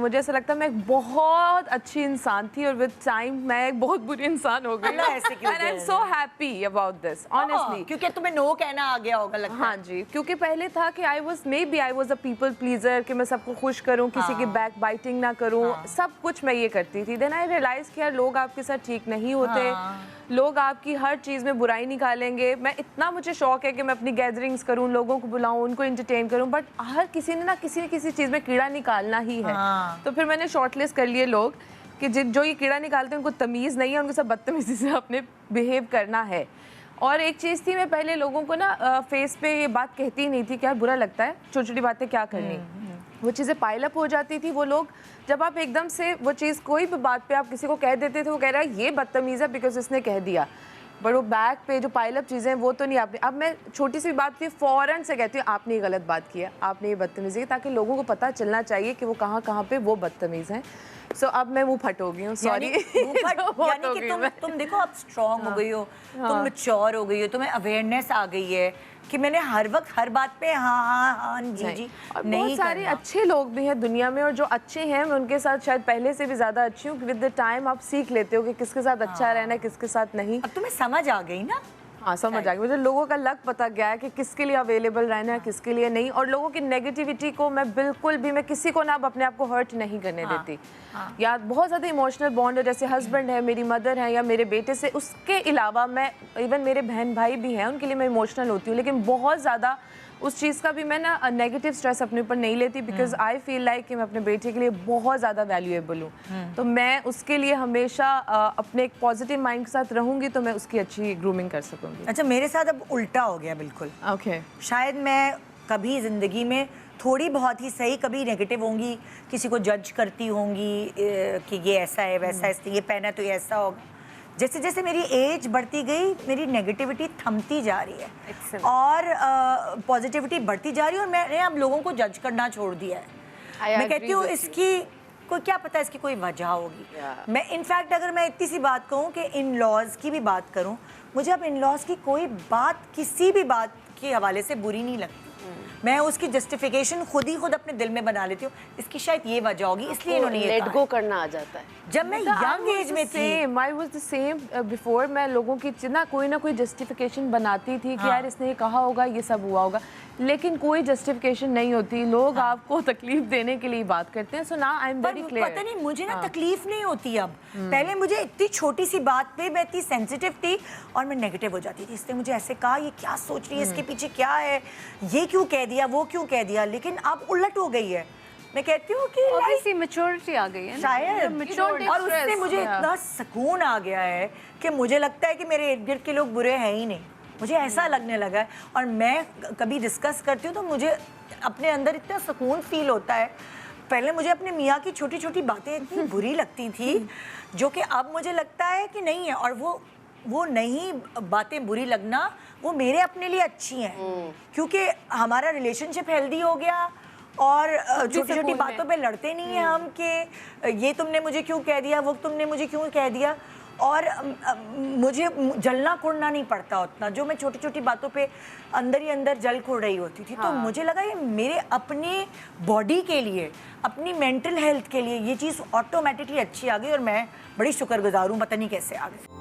मुझे ऐसा लगता है मैं एक बहुत अच्छी इंसान थी और विद टाइम मैं एक बहुत बुरी इंसान हो गई। And I am so happy about this honestly, क्योंकि तुम्हें नो कहना आ गया होगा लगता है। हाँ जी, क्योंकि पहले था कि I was a people pleaser, कि मैं सबको खुश करूं, किसी की बैक बाइटिंग ना करूं, सब कुछ मैं ये करती थी। देन आई रियलाइज कि यार लोग आपके साथ ठीक नहीं होते, लोग आपकी हर चीज़ में बुराई निकालेंगे। मैं इतना, मुझे शौक है कि मैं अपनी गैदरिंग्स करूं, लोगों को बुलाऊं, उनको एंटरटेन करूं, बट हर किसी ने ना किसी चीज़ में कीड़ा निकालना ही है। तो फिर मैंने शॉर्टलिस्ट कर लिए लोग कि जो ये कीड़ा निकालते हैं उनको तमीज़ नहीं है, उनको सब बदतमीजी से अपने बिहेव करना है। और एक चीज़ थी, मैं पहले लोगों को ना फेस पे ये बात कहती ही नहीं थी कि यार बुरा लगता है, छोटी छोटी बातें क्या करनी, वो चीज़ें पाइल अप हो जाती थी। वो लोग जब आप एकदम से वो चीज़ कोई भी बात पे आप किसी को कह देते थे, वो कह रहा है ये बदतमीज़ है बिकॉज इसने कह दिया, बट वो बैक पे जो पाइल अप चीज़ें वो तो नहीं आपने। अब मैं छोटी सी बात थी फ़ौरन से कहती हूँ आपने ये गलत बात किया, आपने ये बदतमीज़ी की, ताकि लोगों को पता चलना चाहिए कि वो कहाँ कहाँ पे वो बदतमीज़ हैं। सो अब मैं मुँह फट हो गई हूँ, सॉरी। यानी कि तुम देखो अब स्ट्रॉन्ग हो गई हो, तुम मैच्योर हो गई हो, तुम्हें अवेयरनेस आ गई है कि मैंने हर वक्त हर बात पे हाँ जी नहीं। बहुत सारे अच्छे लोग भी हैं दुनिया में, और जो अच्छे हैं मैं उनके साथ शायद पहले से भी ज़्यादा अच्छी हूँ। विद द टाइम आप सीख लेते हो कि किसके साथ अच्छा रहना है, किसके साथ नहीं। अब तुम्हें समझ आ गई ना? हाँ, समझ आ गई मुझे, लोगों का लक पता गया है कि किसके लिए अवेलेबल रहना है, किसके लिए नहीं। और लोगों की नेगेटिविटी को मैं बिल्कुल भी, मैं किसी को ना अब अपने आप को हर्ट नहीं करने देती। या बहुत ज़्यादा इमोशनल बॉन्ड है, जैसे हस्बैंड है, मेरी मदर है, या मेरे बेटे से, उसके अलावा मैं इवन मेरे बहन भाई भी हैं, उनके लिए मैं इमोशनल होती हूँ, लेकिन बहुत ज़्यादा उस चीज़ का भी मैं ना नेगेटिव स्ट्रेस अपने ऊपर नहीं लेती, बिकॉज आई फील लाइक कि मैं अपने बेटे के लिए बहुत ज़्यादा वैल्यूएबल हूँ। तो मैं उसके लिए हमेशा अपने एक पॉजिटिव माइंड के साथ रहूँगी, तो मैं उसकी अच्छी ग्रूमिंग कर सकूँगी। अच्छा, मेरे साथ अब उल्टा हो गया बिल्कुल। ओके। शायद मैं कभी ज़िंदगी में थोड़ी बहुत ही सही, कभी नेगेटिव होंगी, किसी को जज करती होंगी कि ये ऐसा है वैसा है, इसलिए ये पहना तो ये ऐसा होगा। जैसे जैसे मेरी एज बढ़ती गई, मेरी नेगेटिविटी थमती जा रही है और पॉजिटिविटी बढ़ती जा रही है, और मैंने अब लोगों को जज करना छोड़ दिया है। मैं कहती हूँ इसकी कोई क्या पता, इसकी कोई वजह होगी। मैं इनफैक्ट अगर मैं इतनी सी बात कहूँ कि इन लॉज की भी बात करूँ, मुझे अब इन लॉज की कोई बात किसी भी बात के हवाले से बुरी नहीं लगती। मैं उसकी जस्टिफिकेशन खुद अपने दिल में बना लेती हूँ, इसकी शायद ये वजह होगी, इसलिए इन्होंने ये लेट गो करना आ जाता है। जब मैं यंग एज में थी, I was the same before, मैं लोगों की ना कोई जस्टिफिकेशन बनाती थी कि यार इसने ये कहा होगा, ये सब हुआ होगा, लेकिन कोई जस्टिफिकेशन नहीं होती। लोग आपको तकलीफ देने के लिए बात करते हैं। So now I am very clear. पता नहीं मुझे ना तकलीफ नहीं होती अब। पहले मुझे इतनी छोटी सी बात पे मैं इतनी सेंसिटिव थी और मैं नेगेटिव हो जाती थी। इसने मुझे ऐसे कहा, ये क्या सोच रही है, इसके पीछे क्या है, ये क्यों कह दिया, वो क्यों कह दिया। लेकिन अब उलट हो गई है। मैं कहती हूँ कि मैच्योरिटी आ गई है शायद, और उससे मुझे इतना सुकून आ गया है कि मुझे लगता है कि मेरे इर्द गिर्द के लोग बुरे हैं ही नहीं, मुझे ऐसा लगने लगा है। और मैं कभी डिस्कस करती हूँ तो मुझे अपने अंदर इतना सुकून फील होता है। पहले मुझे अपने मियाँ की छोटी छोटी बातें इतनी बुरी लगती थी, जो कि अब मुझे लगता है कि नहीं है। और वो नहीं बातें बुरी लगना, वो मेरे अपने लिए अच्छी हैं, क्योंकि हमारा रिलेशनशिप हेल्दी हो गया और छोटी छोटी बातों पे लड़ते नहीं हैं हम कि ये तुमने मुझे क्यों कह दिया, वो तुमने मुझे क्यों कह दिया। और मुझे जलना कुड़ना नहीं पड़ता उतना, जो मैं छोटी छोटी बातों पे अंदर ही अंदर जल कुड़ रही होती थी। तो मुझे लगा ये मेरे अपने बॉडी के लिए, अपनी मेंटल हेल्थ के लिए ये चीज़ ऑटोमेटिकली अच्छी आ गई, और मैं बड़ी शुक्रगुजार हूँ, पता नहीं कैसे आ गई।